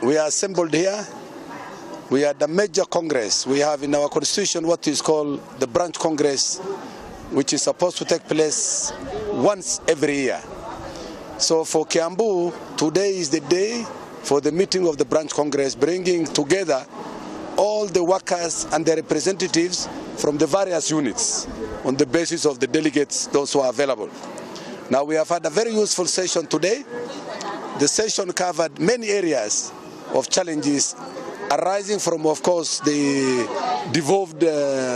we are assembled here. We had a major congress. We have in our constitution what is called the branch congress, which is supposed to take place once every year. So for Kiambu, today is the day for the meeting of the branch congress, bringing together all the workers and their representatives from the various units on the basis of the delegates, those who are available. Now we have had a very useful session today. The session covered many areas of challenges arising from, of course, the devolved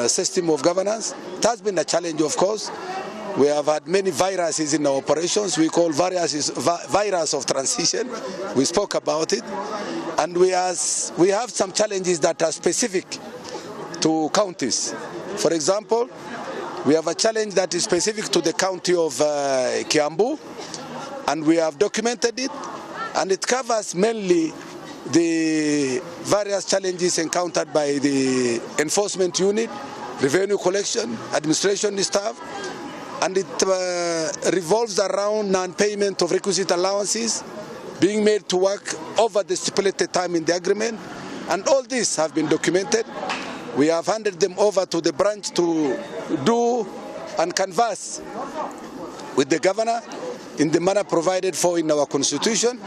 system of governance. It has been a challenge, of course. We have had many viruses in our operations. We call virus of transition. We spoke about it. And we have some challenges that are specific to counties. For example, we have a challenge that is specific to the county of Kiambu, and we have documented it, and it covers mainly the various challenges encountered by the enforcement unit, revenue collection, administration staff, and it revolves around non-payment of requisite allowances, being made to work over the stipulated time in the agreement, and all this have been documented. We have handed them over to the branch to do and converse with the governor in the manner provided for in our constitution.